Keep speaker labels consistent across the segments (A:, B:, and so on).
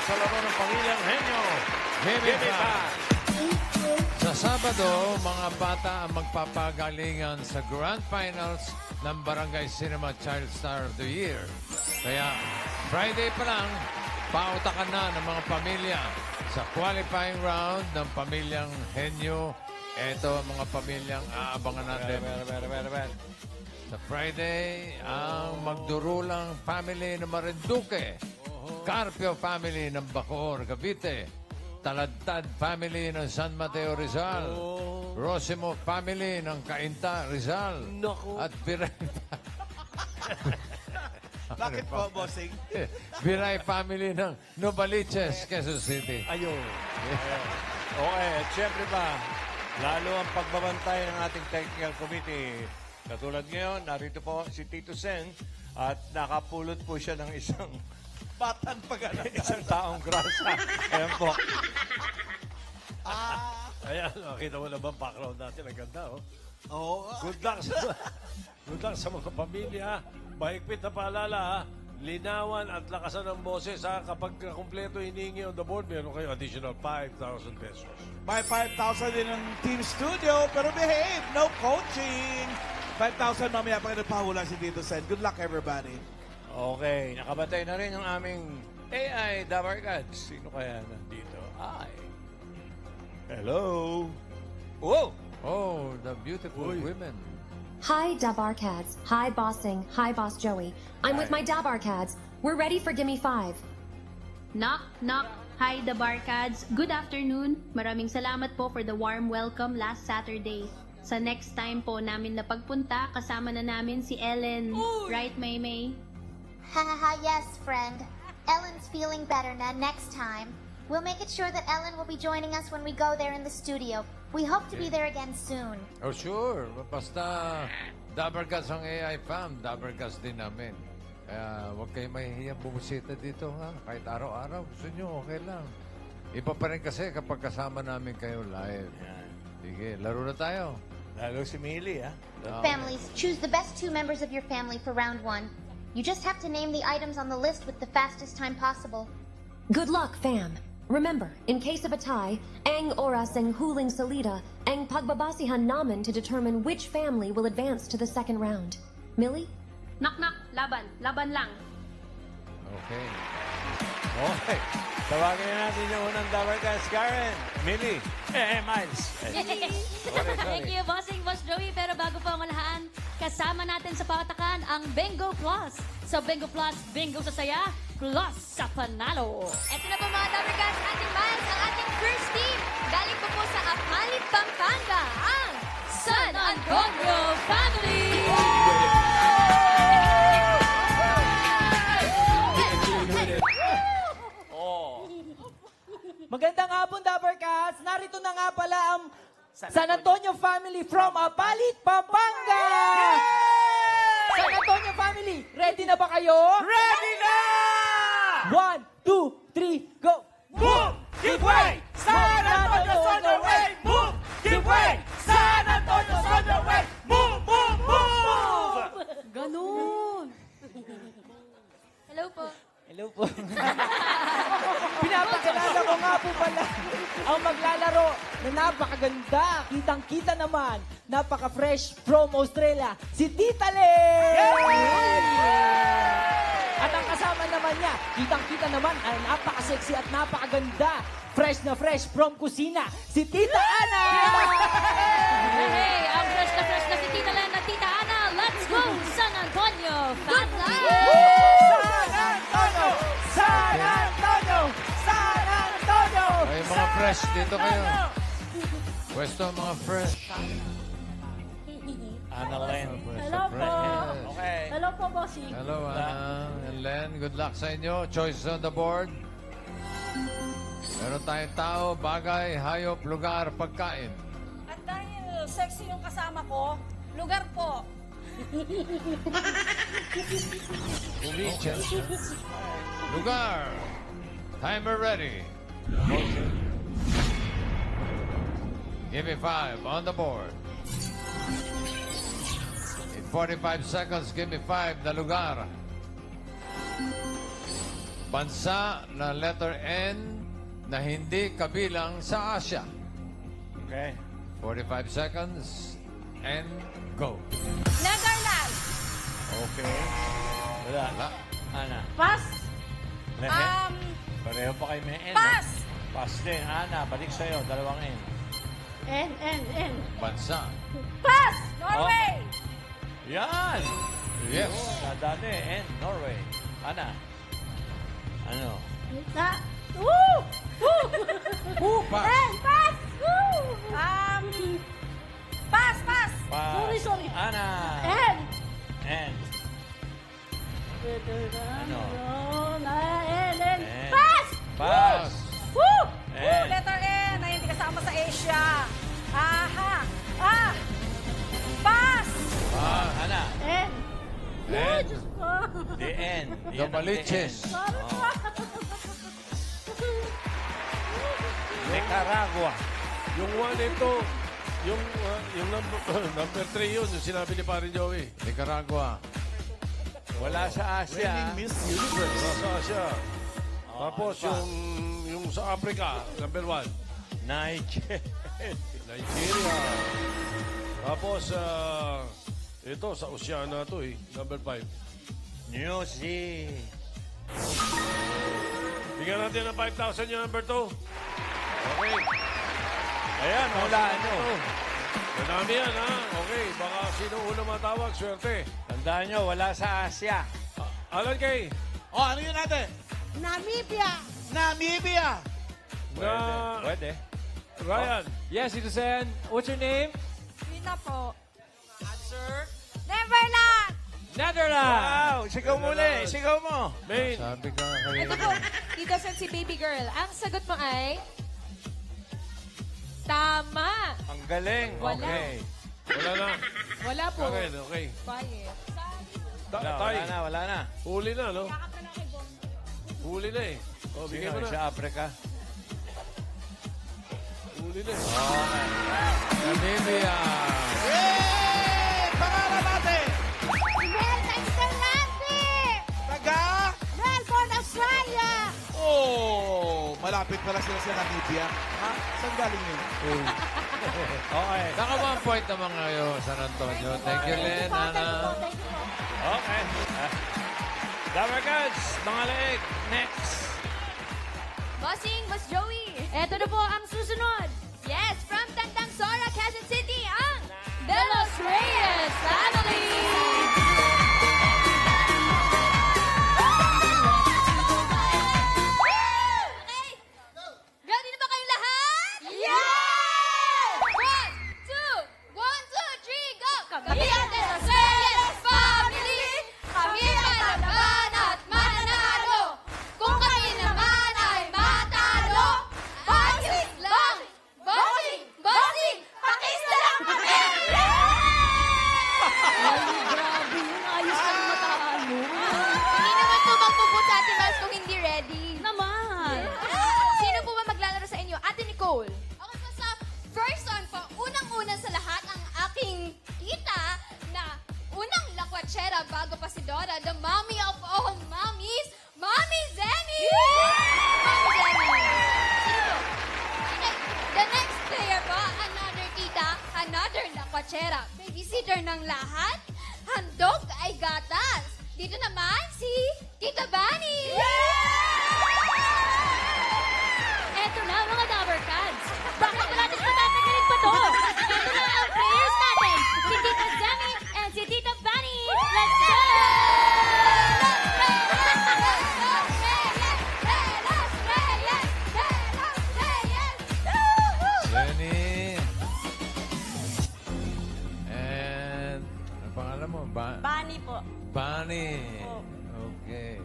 A: sa laro ng Pamilyang Henyo. Give me five.
B: Sa Sabado, mga bata ang magpapagalingan sa Grand Finals ng Barangay Cinema Child Star of the Year. Kaya Friday pa lang, pautakan na ng mga pamilya sa qualifying round ng Pamilyang Henyo. Ito ang mga pamilyang aabangan natin. Sa Friday, ang magdurulang family ng Marinduque, Carpio family ng Bacoor, Cavite, Taladtad family ng San Mateo, Rizal, Rosimo family ng Cainta, Rizal, at Biray...
C: Bakit po, bossing?
B: Biray family ng Novaliches, Quezon City.
A: Ayun. Okay, at syempre ba, lalo ang pagbabantay ng ating technical committee. Katulad ngayon, narito po si Tito Sen at nakapulot po siya ng isang
C: Batan pag-anak.
A: isang taong grasa. Ayan po. Ayan, nakita mo na ba ang background natin? Ang ganda, oh.
C: Oo.
A: Good luck sa mga pamilya. Mahigpit na paalala, ha? Linawan at lakasan ng boses, ha? Kapag kumpleto hiningi on the board, meron kayo additional 5,000 pesos.
C: May 5,000 din ng Team Studio, pero behave, no coaching. 5,000 mamaya pa nagpahula si Tito Sen. Good luck, everybody.
A: Okay, nakabatay na rin ang aming AI Dabarkads. Sino kaya nandito? Ay. Hello. Whoa!
B: Oh, the beautiful women.
D: Hi, Dabarkads. Hi, Bossing. Hi, Boss Joey. I'm with my Dabarkads. We're ready for Gimme 5.
E: Knock, knock. Hi, the Barkads. Good afternoon. Maraming salamat po for the warm welcome last Saturday. Sa next time po namin na pagpunta, kasama na namin si Ellen. Right, Maymay?
F: Hahaha, yes, friend. Ellen's feeling better now next time. We'll make it sure that Ellen will be joining us when we go there in the studio. We hope to be there again soon.
B: Oh, sure. Basta Dabarkas ang AI fam, Dabarkas din namin. Kaya huwag kayo mahihiyang bumusita dito, ha? Kahit araw-araw, gusto nyo, okay lang. Iba pa rin kasi kapag kasama namin kayo live. Sige, laro na tayo.
A: Lalo si Millie, ha?
F: Families, choose the best 2 members of your family for round 1. You just have to name the items on the list with the fastest time possible.
D: Good luck, fam. Remember, in case of a tie, ang oras ang huling salida, ang pagbabasihan namin to determine which family will advance to the second round. Millie?
E: Knock, knock. Laban. Laban lang.
B: Okay.
A: Okay. Tawagin na natin yung unang Dabarkads. Karen, Millie, Miles.
G: Thank you, Bossing Boss Joey. Pero bago po ang lahaan, kasama natin sa pakatakan ang Bingo Plus. So Bingo Plus, bingo sa saya, plus sa panalo.
H: Ito na po mga Dabarkads, ating Miles, ang ating first team. Galing po sa Apalit, Pampanga, ang
G: San Antonio Family!
I: Magandang hapon, Dabarkads! Narito na nga pala ang San Antonio family from Apalit, Pampanga! San Antonio family, ready na ba kayo?
C: Ready na!
I: 1, 2, 3, go!
C: Move! Give way! San Antonio's on the way! Move! Give way! San Antonio's on the way! Move! Move! Move!
G: Ganun!
H: Hello po.
I: Hello po. Pinapakilala ko nga po pala ang maglalaro na napakaganda. Kitang-kita naman. Napaka-fresh from Australia. Si Tita Len! At ang kasama naman niya, kitang-kita naman ay napaka-sexy at napakaganda. Fresh na fresh from kusina. Si Tita Ana!
G: Hey, ang fresh na si Tita Len at Tita Ana. Let's go, San Antonio Family!
C: San Antonio! San Antonio!
B: Ay, mga fresh, dito kayo. Pwesto mga fresh.
A: Ana Len.
G: Hello po!
A: Okay.
G: Hello po, Bossing.
B: Hello, Ana and Len. Good luck sa inyo. Choices on the board. Meron tayong tao, bagay, hayop, lugar, pagkain.
H: At dahil sexy yung kasama ko, lugar po.
B: Provincials. Lugar. Timer ready. Give me 5 on the board. In 45 seconds, give me 5 na lugar. Bansa na letter N na hindi kabilang sa Asia.
A: Okay.
B: 45 seconds and go.
H: Netherlands.
A: Okay. Wala.
B: Wala.
A: Ana.
H: Pass.
A: Mehe. Pareho pa kayo may N.
H: Pass.
A: Pass din. Ana, balik sa'yo. Dalawang N.
G: N.
B: Bansa.
H: Pass. Norway.
A: Yan!
B: Yes.
A: Nadali. N. Norway. Ana. Ano?
G: Woo!
B: Pass.
H: Pass. Pass.
A: Pass.
G: Sorry.
A: Ana.
G: N.
A: N. Ano?
G: N.
A: N.
H: Pass.
A: Pass.
H: Woo!
A: N.
H: Letter N na hindi kasama sa Asia. Aha. Pass.
A: Ana.
G: N.
B: N.
A: The N. Yan ang
B: Gabaliches.
A: the N. Oh. Nicaragua.
C: Yung one ito, yung number 3 yun, yung sinabi ni Parin Joey.
B: Nicaragua.
A: Wala sa Asia.
C: Wala sa Asia.
A: Oh,
C: Tapos
A: ano pa?
C: yung sa Africa, number 1.
A: Nigeria.
C: Nigeria. Tapos, ito, sa Oceania to number 5.
A: New Zealand.
C: Bigyan natin ng 5,000 yung number 2. Okay.
A: Ayan, hulaan nyo.
C: Madami yan, ha? Okay, baka sino una matawag, swerte.
A: Tandaan nyo, wala sa Asia.
C: Alan Kay,
J: Ano yun natin?
H: Namibia.
J: Namibia!
A: Pwede.
C: Ryan,
I: Yes, Citizen. What's your name?
H: Yun na po.
J: Answer?
H: Neverland.
I: Netherlands.
A: Wow! Sigaw muli! Sigaw mo!
C: Maine,
B: Sabi ka kayo.
H: Ito po, dito sa si Baby Girl. Ang sagot mo ay... Tama.
A: Ang galing.
H: Wala.
A: Okay.
C: wala na.
H: Wala po.
C: Karen, okay.
H: Quiet.
C: Tay,
A: Wala na.
C: huli na, no? Huli na eh. O, bigay mo
A: Sino
C: na.
A: sa Africa?
C: Huli na eh.
A: Okay.
B: Namibia.
J: Yay! Pangalan natin!
H: Mel Escalante.
J: Taga?
H: Melbourne, Australia.
J: Oh! Malapit pala sila sa Namibia. Ha? Saan galing yun?
A: Okay.
B: Naka 1 point naman kayo, San Antonio. Thank you, Len, Ana.
A: Okay. Damer Gods, mga leeg. Next.
H: Bossing, Boss Joey.
G: Eto na po ang susunod.
H: Yes, from Tandang Sora, Quezon City, ang
G: De Los Reyes Family.
H: Okay. Ready na ba kayong lahat? Yeah! 1, 2, 3, go! Kami ang De Los Reyes Family! Kami ang laban at mananalo! Kung kami naman ay matalo! Bossing lang! Bossing! Bossing! Pakis na lang kami!
G: Ay, grabe yun. Ayos lang matalo.
H: Hindi naman po magpupunta Ate Mels kung hindi ready.
G: Naman.
H: Sino po ba maglalaro sa inyo? Ate Nicole. Okay po, sa first one po, unang-una sa lahat ang aking tita na unang lakwatsera bago pa si Dora, the mommy of all mommies, Mommy Zenny! Mommy Zenny! Sino po? Okay, the next player po, another tita, another lakwatsera. Babysitter ng lahat, handog ay gatas. Dito naman si Tita Bunny!
G: Eto na mga Dabber Cats. Bakit ba natin patatagalin pa to? Eto na ang players natin. Si Tita Zemi and si Tita Bunny. Let's go!
B: Lenny. And, ano pangalan mo?
G: Bunny po.
B: Bunny. Okay.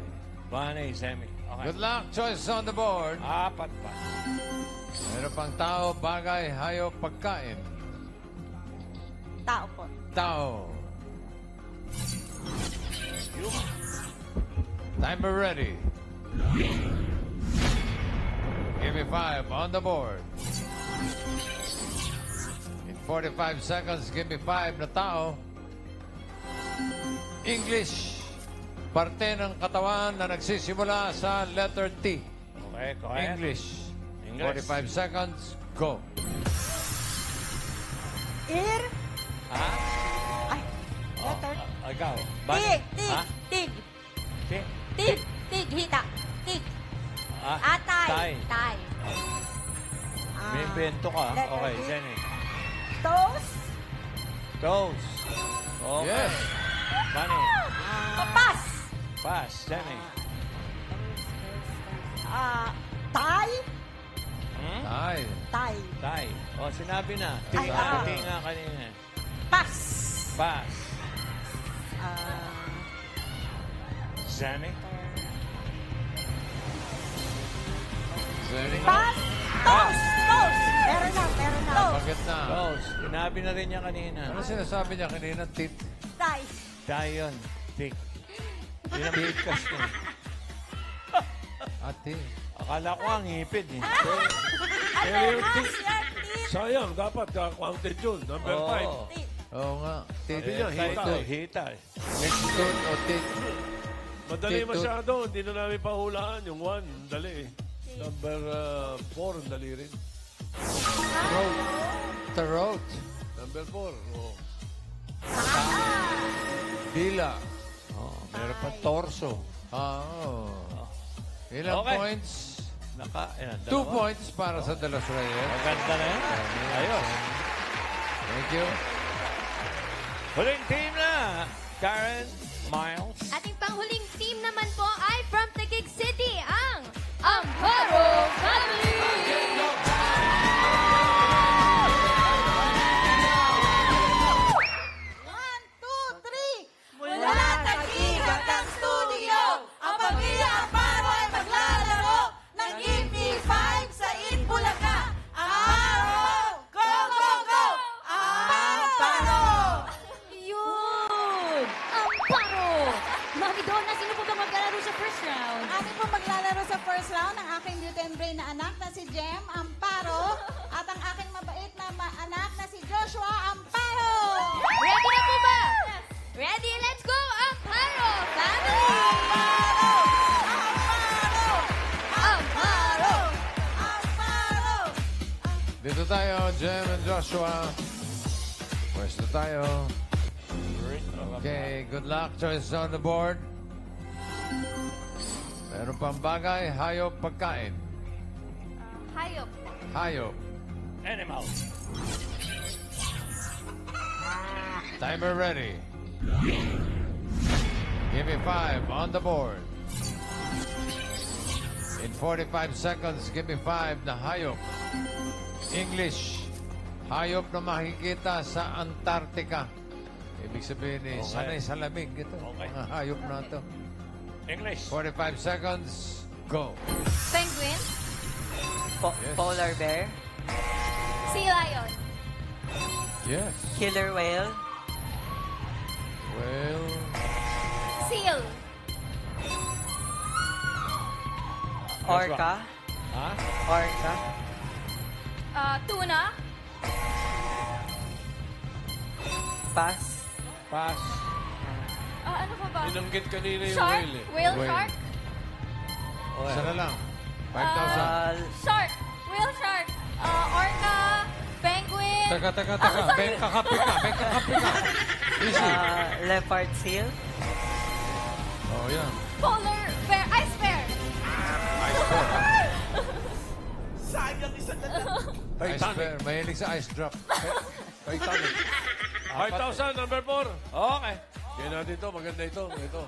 A: Bunny, Semi. Okay.
B: Good luck. Choices on the board.
A: Apat pa.
B: Meron pang tao, bagay, hayop, pagkain.
G: Tao po.
B: Tao. Timer ready. Give me 5 on the board. In 45 seconds, give me 5 na tao. English. parte ng katawan na nagsisimula sa letter T.
A: Okay, correct.
B: English.
A: English.
B: 45 seconds, go.
K: Ear.
A: Ha?
K: Ay, letter.
A: Ikaw.
K: Tig, tig,
A: Ha?
K: tig.
A: Tig?
K: Tig, tig, hita. Tig.
A: Tay.
K: Tay.
A: May invento ka.
K: letter
A: Okay,
K: D.
A: Jenny.
K: Toes.
A: Toes. Okay.
B: Yes.
A: Bunny.
K: Pass.
A: Pass. Jenny.
K: Tay.
A: Hmm?
B: Tay.
K: Tay.
A: Tay. O, sinabi na.
K: Ay,
A: Tingnan nga kanina.
K: Pass.
A: Pass. Jenny.
B: Jenny.
K: Pass. Toes. Toes. Meron na, meron na.
B: Bakit na?
A: Toes. Sinabi na rin niya kanina.
B: Ano sinasabi niya kanina? Tit.
K: Tay.
A: Tay yun. Tick. Yun ang bigkas niya.
B: Ate.
A: Akala ko ang ngipin eh.
K: Ano
L: yung
K: na
L: tig-
K: siya?
L: Sayang, dapat counted yun. Number 5.
B: Oo nga. Tit.
L: Sabi niya, hita.
A: Hita.
B: Next tooth o tit.
L: Madali
B: Tit-
L: masyado. Hindi na namin pahulaan. Yung 1, dali eh. Number 4, ang dali rin.
B: Throat. Throat.
L: Number 4. Oh.
B: Dila.
A: Oh, meron pa torso.
B: Oo. Ilang
A: Okay.
B: points?
A: Ayan,
B: 2
A: dalawa.
B: points para sa De Los Reyes.
A: Maganda na yan. Ayos.
B: Thank you.
A: Huling team na. Karen, Miles.
H: Ating panghuling team naman po ay from Taguig City, ang Amparo Family!
K: One, two, three. Mula Taguig hanggang studio, ang pamilya Amparo ay maglalaro ng Give Me 5 sa Eat Bulaga. Amparo! Go, go, go! Amparo!
G: Yun! Amparo! Mami Donna, sino po ba maglalaro sa first round?
K: Ating po maglalaro sa first round ang aking beauty and brain na anak na si Jem Amparo at ang aking mabait na anak na si Joshua Amparo.
H: Ready na po ba? Ready? Let's go, Amparo Family!
K: Amparo! Amparo! Amparo!
B: Dito tayo, Jem and Joshua. Pwesto tayo. Okay, good luck. Choices on the board. Meron pang bagay, hayop, pagkain.
H: Hayop.
B: Hayop.
A: Animal.
B: Timer ready. Give me 5 on the board. In 45 seconds, give me 5 na hayop. English. Hayop na makikita sa Antarctica. Ibig sabihin eh,
A: Okay.
B: sanay sa lamig ito.
A: Okay.
B: Mga hayop na ito.
A: English.
B: 45 seconds, go.
H: Penguin.
B: Yes.
M: Polar bear,
H: Sea lion.
B: Yes.
M: killer whale,
B: Well,
H: Seal.
M: orca,
A: Ha?
M: orca,
H: Tuna.
M: pass,
A: Pass.
H: Ano pa ba?
L: Inanggit kanina yung
H: Shark.
L: whale eh.
H: Whale
B: Whale.
H: shark.
B: isa na lang. 5,000.
H: Shark. Whale shark. Orca. Penguin.
B: Teka. Ben, kakapi ka. Easy.
M: leopard seal,
B: Oh, yan.
H: Polar bear. Ice bear.
B: Ice bear. Mahilig sa ice drop.
L: Titanic. 5,000, number 4.
A: Okay.
L: Kaya natin ito, maganda ito. Ito.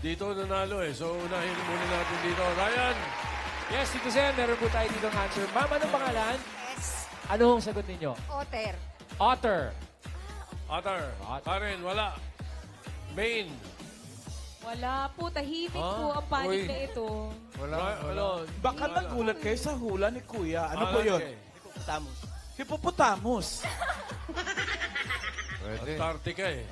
L: Dito nanalo eh. So, unahin muna natin dito. Ryan!
I: Yes, Tito Sen, meron po tayo dito ng answer. Ma'am, anong pangalan?
K: Yes.
I: Ano ang sagot ninyo?
K: Otter.
I: Otter.
L: Otter. Karen, wala. Maine.
N: Wala po, tahimik
B: Ah,
N: po ang panig
B: uy.
N: na ito.
B: Wala.
L: Ano?
J: Baka nagulat kayo sa hula ni Kuya. Ano po yun?
M: hippopotamus,
J: Hippopotamus.
B: Pwede.
L: Antarctica eh.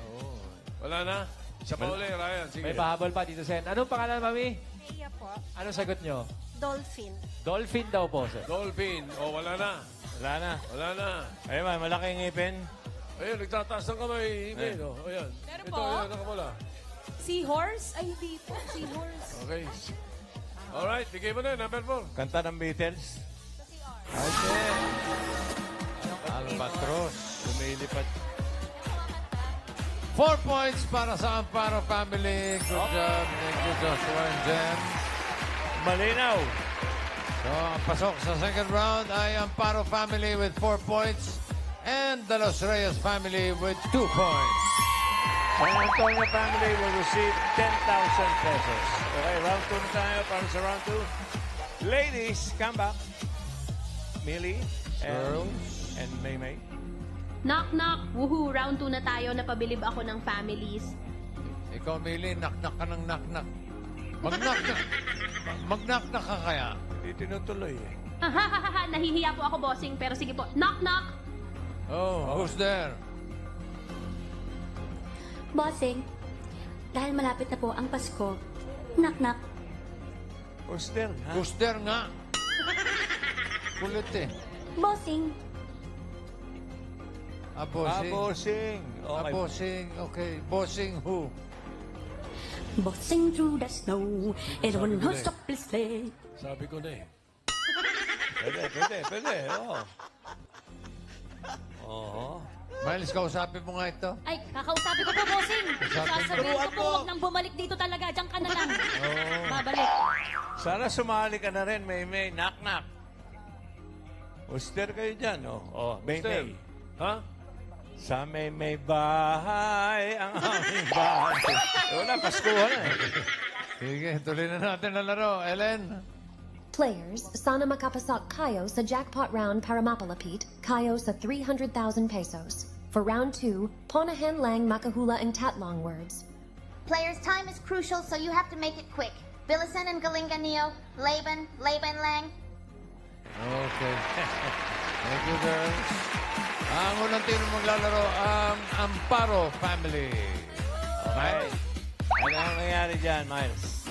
L: Wala na? Isa pa uli, Ryan. Sige.
I: May pahabol pa, Tito Sen. Anong pangalan, Mami?
K: Iya po.
I: Anong sagot nyo?
K: Dolphin.
I: Dolphin daw po, sir.
L: Dolphin. O, wala na.
A: Wala na.
L: Wala na.
A: Ayun, man, malaking ngipin.
L: Ayun, nagtataas ng kamay. Amen. Oh, ayan.
N: Meron
L: Ito,
N: po?
L: ayan, nakamula.
N: Seahorse? Ay, hindi po. Seahorse.
L: Okay. Alright, bigay mo na, number 4.
A: Kanta ng Beatles.
B: Albatros.
A: Lumilipad.
B: 4 points para sa Amparo family. Good job. Thank you, Joshua and Jen.
A: Malinaw.
B: So, ang pasok sa second round ay Amparo family with 4 points and the Los Reyes family with 2 points.
A: San Antonio family will receive 10,000 pesos. Okay, round 2 na tayo para sa round 2. Ladies, come back. Millie and Maymay.
E: Knock, knock. Woohoo, round 2 na tayo. Napabilib ako ng families.
B: Ikaw, Mili, knock-knock ka ng knock-knock. Mag-knock-knock. Mag-knock-knock ka kaya?
A: Hindi tinutuloy eh.
E: Nahihiya po ako, bossing. Pero sige po, knock, knock.
B: Oh, who's there?
G: Bossing, dahil malapit na po ang Pasko, knock-knock.
A: Who's there? Ha?
B: Who's there nga? Kulit eh.
G: Bossing,
B: Bossing.
A: Bossing. Okay.
B: Bossing, okay. Bossing who?
G: bossing through the snow, in one horse open sleigh.
L: Sabi ko na eh.
A: Pwede. Oo. Oo.
B: Miles, kausapin mo nga ito.
G: Ay, kakausapin ko po, bossing. Sasabihin ko po, huwag nang bumalik dito talaga. Diyan ka na lang. Babalik.
A: Sana sumali ka na rin, Maymay. Knock-knock. Uster kayo dyan, oh. Maymay.
L: Ha?
A: Sa may bahay, ang aming bahay. Wala, Paskuhan na eh.
B: Sige, tuloy na natin ang laro. Ellen?
D: Players, sana makapasak kayo sa jackpot round para mapalapit, kayo sa 300,000 pesos. For round 2, ponahan lang makahula ang tatlong words.
F: Players, time is crucial, so you have to make it quick. Bilisan and Galinganio, Laban lang.
B: Okay. Thank you, girls. Ang unang team maglalaro ang Amparo family.
A: Okay. Ano ang nangyari dyan, Miles?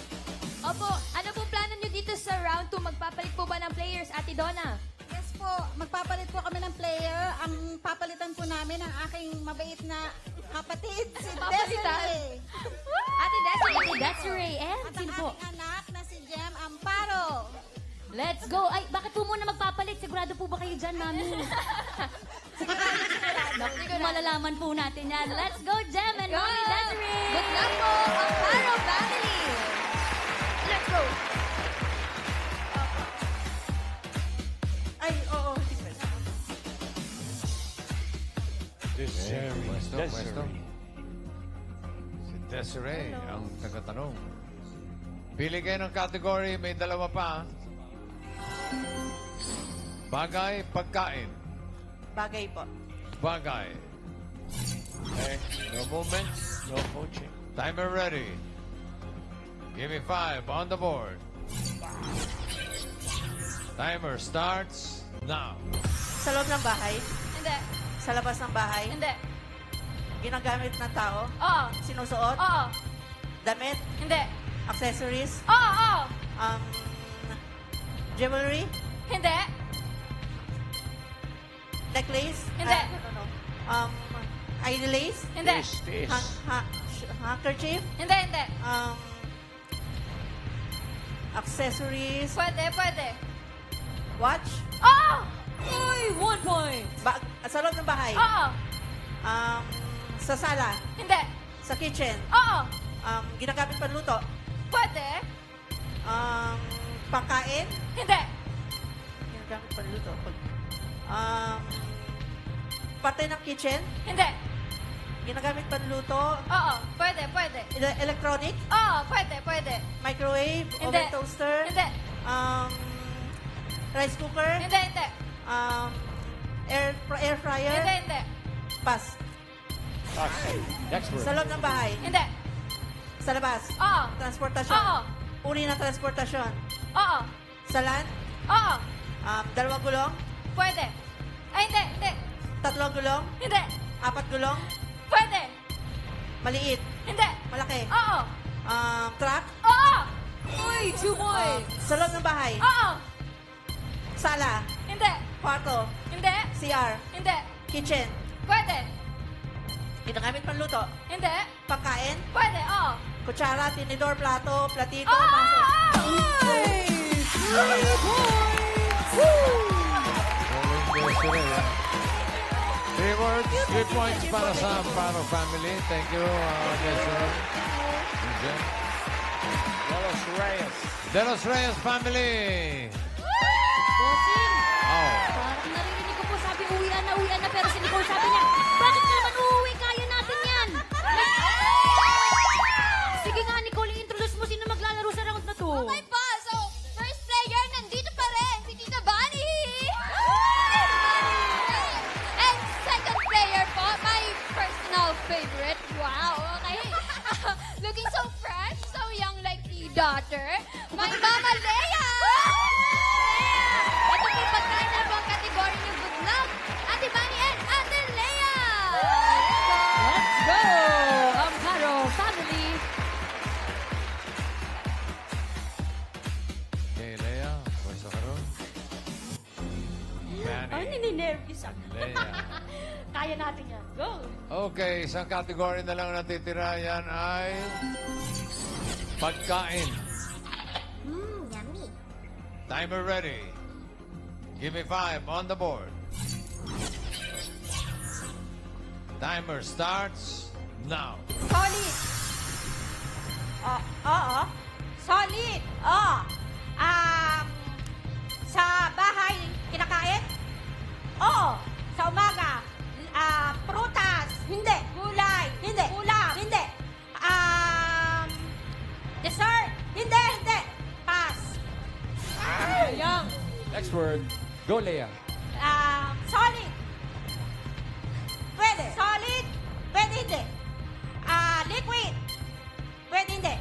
H: Opo, ano po plano nyo dito sa round 2? Magpapalit po ba ng players, Ate Donna?
K: Yes po, magpapalit po kami ng player. Ang papalitan po namin ang aking mabait na kapatid, si
H: Papalitan?
K: Desiree.
H: Ate Desiree.
G: Ate Desiree, and
K: At
G: sino
K: ang
G: po?
K: aking anak na si Jem Amparo.
G: Let's go. Ay, bakit po muna magpapalit? Sigurado po ba kayo dyan, mami? Naku, malalaman po natin yan. Let's go, Jem and Mommy Desiree!
H: Good luck po, Amparo family! Let's go!
K: Ay, oo.
B: Pwesto. Si Desiree ang tagatanong. Pili kayo ng category. May dalawa pa. Bagay, pagkain.
K: Bagay po.
B: Bagay.
A: Okay. No movements, no coaching.
B: Timer ready. Give me 5 on the board. Timer starts now.
K: Sa loob ng bahay?
H: Hindi.
K: Sa labas ng bahay?
H: Hindi.
K: Ginagamit ng tao?
H: Oo.
K: Sinusuot?
H: Oo.
K: Damit?
H: Hindi.
K: Accessories?
H: Oo.
K: Jewelry?
H: Hindi.
K: Necklace?
H: Hindi.
K: ID lace?
H: Hindi.
K: Handkerchief?
H: Hindi.
K: Accessories?
H: Pwede.
K: Watch?
H: Oo.
G: Uy, 1 point!
K: Sa loob ng bahay?
H: Oo.
K: Sa sala?
H: Hindi.
K: Sa kitchen?
H: Oo.
K: Ginagamit panluto?
H: Pwede.
K: Pangkain?
H: Hindi.
K: Ginagamit panluto? Parte ng kitchen?
H: Hindi.
K: Ginagamit panluto?
H: Oo. Pwede.
K: Electronic?
H: Oo. Pwede.
K: Microwave?
H: Hindi.
K: Oven toaster?
H: Hindi.
K: Rice cooker?
H: Hindi.
K: Air fryer?
H: Hindi.
K: Pass.
A: Next word.
K: Sa loob ng bahay?
H: Hindi.
K: Sa labas?
H: Oo.
K: Transportasyon?
H: Oo.
K: Uri ng transportasyon?
H: Oo.
K: Sa land?
H: Oo.
K: Dalawang gulong?
H: Pwede. Ay, hindi.
K: Tatlong gulong?
H: Hindi.
K: 4 gulong?
H: Pwede.
K: Maliit?
H: Hindi.
K: Malaki?
H: Oo.
K: Truck?
H: Oo. Uy, 2 points.
K: Sa loob ng bahay?
H: Oo.
K: Sala?
H: Hindi.
K: Kwarto?
H: Hindi.
K: CR?
H: Hindi.
K: Kitchen?
H: Pwede.
K: Ginagamit panluto?
H: Hindi.
K: Pagkain?
H: Pwede, oh.
K: Kutsara, tinidor, plato, platito,
H: Oh!
K: baso.
B: Galing Desiree. 3 words, 3 points para sa Amparo family. Thank you, Desiree. Okay. De Los Reyes family.
G: Bossing,
B: Oh.
G: parang naririnig ko po sabi uwian na, pero si Nicole sabi niya, bakit ka naman uuwi? Kaya natin yan. Sige nga, Nicole, i-introduce mo sino maglalaro sa round na to.
H: Okay pa. So, first player, nandito pa rin. Si Tita Bunny. And second player po, my personal favorite. Wow, okay. Looking so fresh, so young like the daughter. My Mama Leia. Ito po pagkain na po ang kategory niyo. Good luck. Ate Bunny and Ate Leia.
G: Let's go, Amparo family.
B: Okay, Lea. Pwesa ka ron.
G: Ay, nininervous ako.
B: Lea.
G: Kaya natin yan. Go.
B: Okay, isang category na lang natitira. Yan ay pagkain.
F: Yummy.
B: Timer ready. Give me 5 on the board. Timer starts now.
K: Solid. Oo. Solid. Oo. Sa bahay, kinakain? Oo. Sa umaga, prutas. Hindi. Gulay. Hindi. Ulam. Hindi. Dessert. Hindi. Pass.
I: Sayang. Next word. Go, Lea.
K: Solid. Pwede. Solid. Pwede hindi. Liquid. Pwede hindi.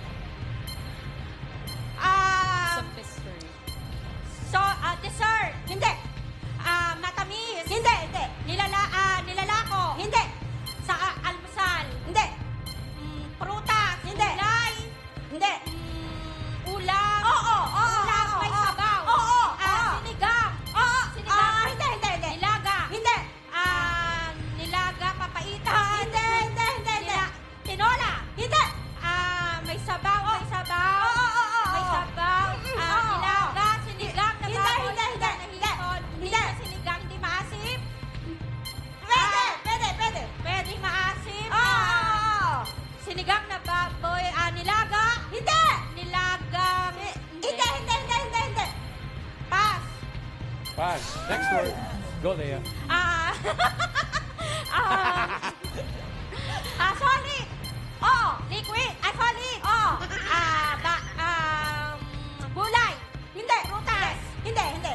K: Dessert. Hindi. Matamis. Hindi. Nilalako. Hindi. Sa almusal. Hindi. Prutas. Hindi. Gulay. Hindi. Ulam. Oo. Ulam. May sabaw. Oo. Sinigang. Oo. Sinigang. Hindi. Nilaga. Hindi. Nilaga, papaitan. Hindi. Tinola. Hindi. May sabaw. Oo. May sabaw. Nilaga. Sinigang na baboy. Hindi. Sinigang, di maasim. Pwede. Pwede maasim. Oo. Sinigang na baboy. Nilaga. Hindi. Nilagang. Hindi. Pass.
I: Pass. Next word. Go, Lea.
K: Solid. Oo. Liquid. Solid. Oo. Gulay. Hindi. Prutas. Hindi.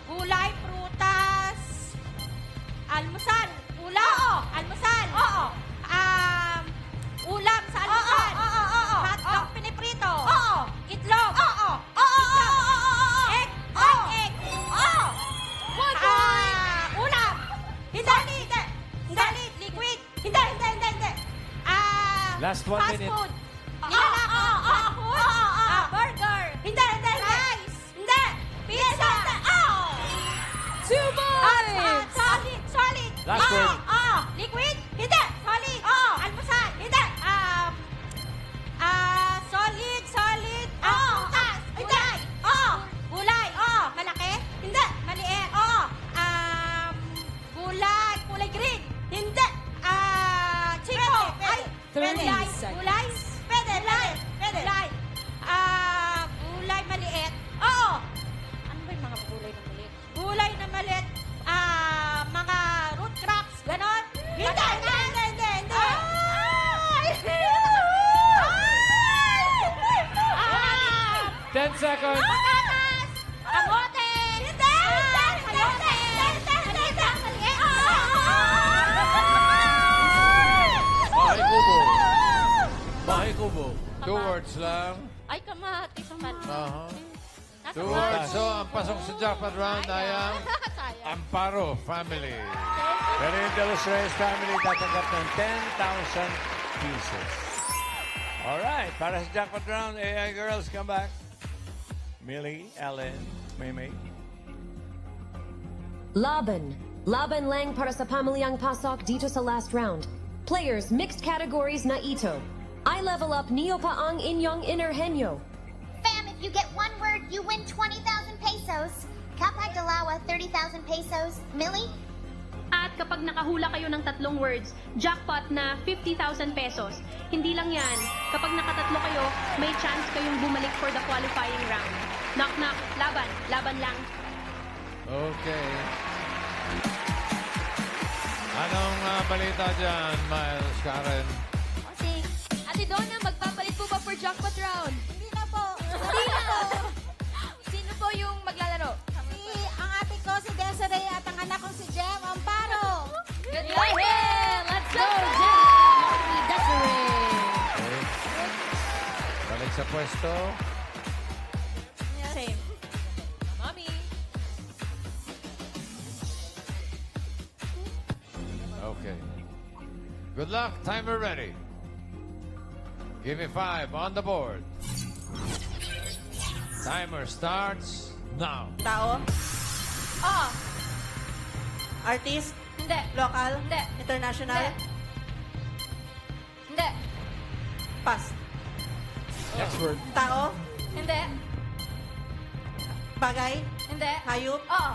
K: Gulay, prutas. Almusal. Ulam. Oo. Almusal. Oo. Ulam sa almusal. Oo. Hotdog, piniprito. Oo. Itlog. Oo. Egg. Egg. Oo. Ulam. Hindi. Solid. Liquid. Hindi.
I: Last 1
K: fast
I: minute.
K: food. Nilalako. Fast food. Burger. Hindi. Rice. Hindi. Pizza.
G: 2 points.
K: Solid.
I: Last word.
K: Liquid. Hindi. Solid. Almusal. Hindi. Solid. Prutas. Gulay. Gulay. Malaki. Hindi. Maliit. Kulay green. Hindi. Chico. Pwede.
G: 30 seconds.
K: Gulay. Pwede. Gulay. Gulay maliit. Oo. Ano ba yung mga gulay na maliit? Gulay na maliit. Mga root crops. Ganon. Hindi.
I: 10 seconds.
K: Patatas. Kamote. Hindi. Kamote. Maliit.
B: Bahay kubo. 2 words lang.
G: Ay, kamatis naman.
B: Aha.
G: Nasa
B: 2 words. So, ang pasok sa jackpot round ay ang Amparo family.
A: Pero yung De Los Reyes family tatanggap ng 10,000 pieces. Alright, para sa jackpot round, AI girls, come back. Millie, Ellen, Maymay.
D: Laban, Laban lang para sa pamilyang pasok dito sa last round. Players, mixed categories na ito. I level up niyo pa ang inyong innerhenyo.
F: Fam, if you get one word, you win 20,000 pesos. Kapag dalawa, 30,000 pesos. Millie?
E: At kapag nakahula kayo ng 3 words, jackpot na 50,000 pesos. Hindi lang yan. Kapag nakatatlo kayo, may chance kayong bumalik for the qualifying round. Knock knock, laban. Laban lang.
B: Okay. Anong balita dyan, Miles, Karen?
H: Bossing, Ate Donna, magpapalit po ba for jackpot round?
K: Hindi na po.
H: Hindi na po. Sino po yung maglalaro?
K: Ang ate ko si Desiree at ang anak ko si Jem Amparo.
H: Good luck! Let's go, Jem! Desiree!
B: Okay. Balik sa pwesto.
K: Same.
N: Mommy.
B: Okay. Good luck. Timer ready. Give me 5 on the board. Timer starts now.
K: Tao?
H: Oo.
K: Artist?
H: Hindi.
K: Local?
H: Hindi.
K: International?
H: Hindi.
K: Pass.
J: Next word.
K: Tao?
H: Hindi.
K: Bagay?
H: Hindi.
K: Hayop?
H: Oo.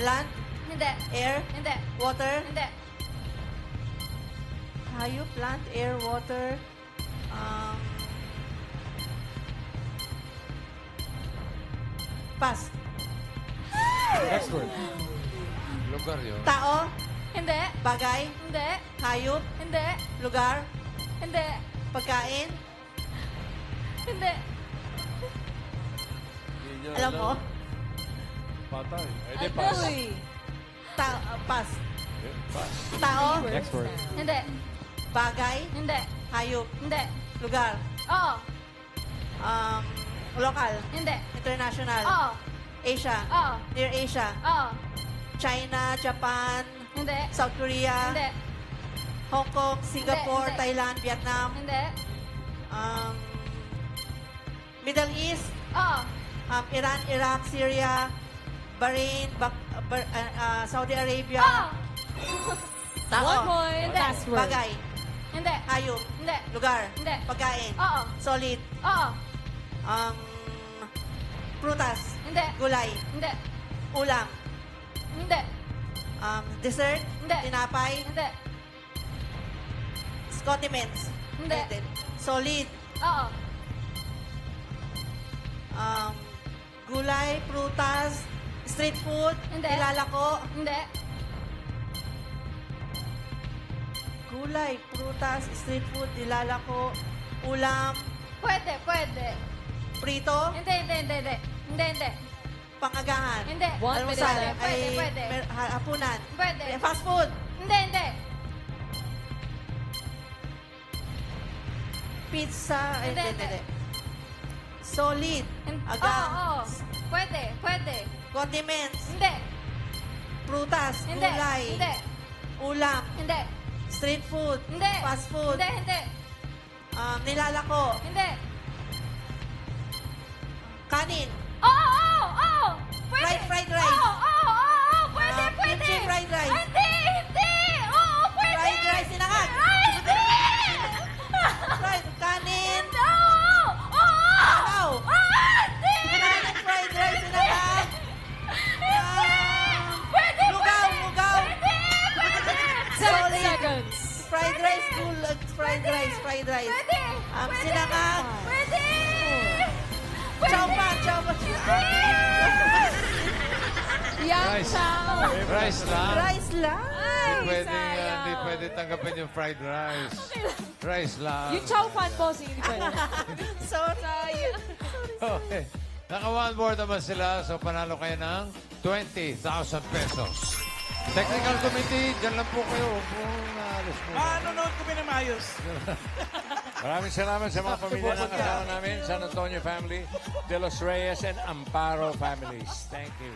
K: Land?
H: Hindi.
K: Air?
H: Hindi.
K: Water?
H: Hindi.
K: Hayop, land, air, water. Pass.
J: Next word.
B: Lugar yun.
K: Tao?
H: Hindi.
K: Bagay?
H: Hindi.
K: Hayop?
H: Hindi.
K: Lugar?
H: Hindi.
K: Pagkain?
H: Hindi.
L: Hindi niya
K: Alam mo?
L: Patay. Eh, di
H: Ano
L: pass.
H: eh?
K: Pass.
L: Eh, pass.
K: Tao?
J: Next word.
H: Hindi.
K: Bagay?
H: Hindi.
K: Hayop?
H: Hindi.
K: Lugar?
H: Oo.
K: Local?
H: Hindi.
K: International?
H: Oo.
K: Asia?
H: Oo.
K: Near Asia?
H: Oo.
K: China, Japan?
H: Hindi.
K: South Korea?
H: Hindi.
K: Hong Kong, Singapore,
H: Hindi.
K: Thailand, Vietnam?
H: Hindi.
K: Middle East?
H: Oo.
K: Iran, Iraq, Syria, Bahrain, Saudi Arabia?
H: Oo.
K: Tao?
H: 1 point. Hindi.
K: Bagay?
H: Hindi.
K: Hayop?
H: Hindi.
K: Lugar?
H: Hindi.
K: Pagkain?
H: Oo.
K: Solid?
H: Oo.
K: Prutas?
H: Hindi.
K: Gulay?
H: Hindi.
K: Ulam?
H: Hindi.
K: Dessert?
H: Hindi.
K: Tinapay?
H: Hindi.
K: Condiments?
H: Hindi.
K: Solid?
H: Oo.
K: Gulay, prutas, street food,
H: Hindi.
K: nilalako.
H: Hindi.
K: Gulay, prutas, street food, nilalako, ulam,
H: Pwede, pwede.
K: prito,
H: Hindi, hindi, hindi, hindi. Hindi, hindi.
K: pangagahan,
H: Hindi.
K: almusal,
H: Pwede,
K: ay
H: pwede.
K: hapunan,
H: Pwede.
K: fast food,
H: Hindi, hindi.
K: pizza, ay,
H: Hindi,
K: hindi,
H: hindi.
K: hindi. Solid,
H: Oo,
K: agang,
H: oo. Pwede, pwede.
K: condiments,
H: Hindi.
K: prutas,
H: Hindi.
K: gulay,
H: Hindi.
K: ulam,
H: Hindi.
K: street food,
H: Hindi.
K: fast food,
H: Hindi, hindi.
K: nilalako,
H: Hindi.
K: kanin,
H: Oo, oo, oo. Pwede.
K: fried rice,
H: Oo, oo, oo. Pwede, pwede.
K: kimchi fried rice,
H: Hindi, hindi. Oo, pwede.
K: fried rice, sinangag,
H: Ay, hindi.
K: fried, kanin,
H: Oo, oo.
K: Wow!
H: Hindi.
K: Kanin, fried rice, sinangag,
H: Pwede,
K: lugaw,
H: pwede.
K: lugaw,
H: Pwede, pwede.
K: solid, fried rice, fried rice, fried rice,
H: Pwede.
K: sinangag,
H: Pwede.
K: chow pan,
B: Rice. Rice lang.
K: rice lang.
B: Hindi pwede tanggapin yung fried rice. Rice lang.
N: Yung chow fan, bossing, hindi pwede.
K: Sorry.
B: Okay. Naka-one board naman sila, so panalo kayo ng 20,000 pesos. Technical committee, dyan lang po kayo. Huwag po naalis po.
J: Nanonood kami na maayos.
A: Maraming salamat sa mga pamilya na kasama namin, San Antonio family, De Los Reyes, and Amparo families. Thank you.